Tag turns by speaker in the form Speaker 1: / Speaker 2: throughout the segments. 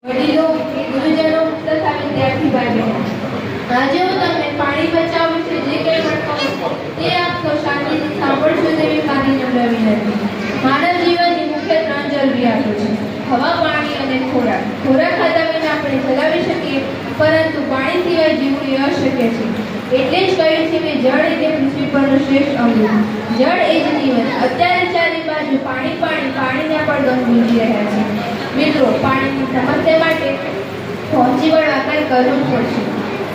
Speaker 1: વડીલો, ગુરુજનો તથા વિદ્યાર્થી ભાઈઓ, આજે હું તમને પાણી બચાવ વિશે જે કંઈ પણ કહું તે આપ સૌ શાંતિથી સાંભળશો તેવી મારી નમ્ર વિનંતી. માનવ જીવનની મુખ્ય 3 જરૂરિયાતો છે: હવા, પાણી અને ખોરાક. ખોરાક ખાધા વિના આપણે ચલાવી શકીએ, પરંતુ પાણી સિવાય જીવવું એ અશક્ય છે. એટલે જ કહ્યું છે કે જળ એ પૃથ્વી પરનું શ્રેષ્ઠ અમૃત. જળ એ જ જીવન. અત્યારે ચારે બાજુ પાણી પાણી પાણીના પડઘમ ગુંજી રહ્યા છે. મિત્રો, પાણીની સમસ્યા માટે પહોંચી વળવા કંઈ કરવું જ પડશે.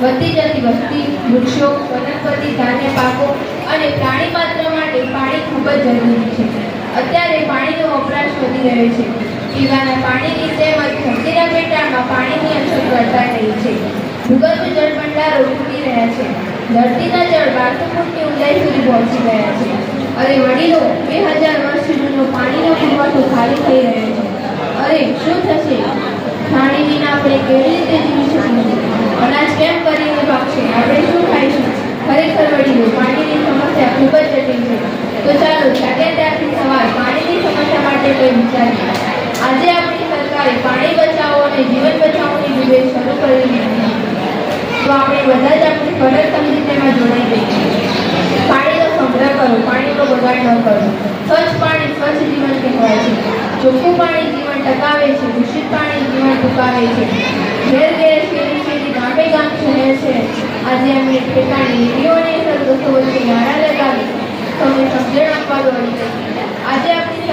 Speaker 1: વધતી જતી વસ્તી, વૃક્ષો, વનસ્પતિ, ધાન્ય પાકો અને પ્રાણી માત્ર માટે પાણી ખૂબ જ જરૂરી છે. અત્યારે પાણીનો વપરાશ વધી રહ્યો છે. પીવાના પાણીની તેમજ ધરતીના પેટાળમાં પાણીની અછત વર્તાઈ રહી છે. ભૂગર્ભ જળ ભંડારો તૂટી રહ્યા છે. ધરતીના જળ 1200 ફૂટની ઊંડાઈ સુધી પહોંચી ગયા છે. અરે વડીલો, 2000 વર્ષ સુધીનો પાણીનો પુરવઠો ખાલી થઈ રહ્યો છે. અરે શું થશે? પાણી વિના આપણે કેવી રીતે જીવી શકીશું? અનાજ કેમ કરીને પાકશે? આપણે શું ખાઈશું? ખરેખર વડીલો, પાણીની સમસ્યા ખૂબ જ જટિલ છે. તો ચાલો જાગ્યા ત્યારથી સવાર પાણીની સમસ્યા માટે કોઈ વિચારીએ. આજે આપણી સરકારે પાણી બચાવો અને જીવન બચાવોની ઝુંબેશ શરૂ કરી દીધી છે. તો આપણે બધા જ આપણી ફરજ સમજી તેમાં જોડાઈ જઈએ. પાણીનો સંગ્રહ કરો, પાણીનો બગાડ ન કરો. સ્વચ્છ પાણી સ્વચ્છ જીવન કહેવાય છે. ચોખ્ખું પાણી જીવન ટકાવે છે, દૂષિત પાણી જીવન ટૂંકાવે છે. ઘેર ઘેર, શેરી શેરી, ગામે ગામ, શહેર શહેર આજે અમે પોતાની નીતિઓ અને સરગસો વચ્ચે નાણાં લગાવી તમને સમજણ આપવા દોડી હતી. આજે આપણી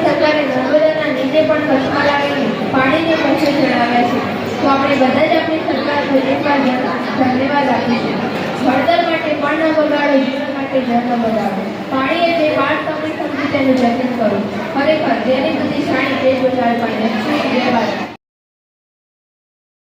Speaker 1: સરકારે નર્મદાના નીચે પણ કચ્છમાં લાવીને પાણીને પહોંચે ચડાવ્યા છે. તો આપણે બધા જ આપણી સરકારને એકવાર ધન્યવાદ આપીશું. ભણતર માટે પણ ન બગાડો, જીવન માટે જળ ન બગાડો. પાણી એટલે પાઠ તમે સમજી તેનું જતન કરો. ખરેખર જેની બુદ્ધિ શાણી તે જ બચાવે પાણી.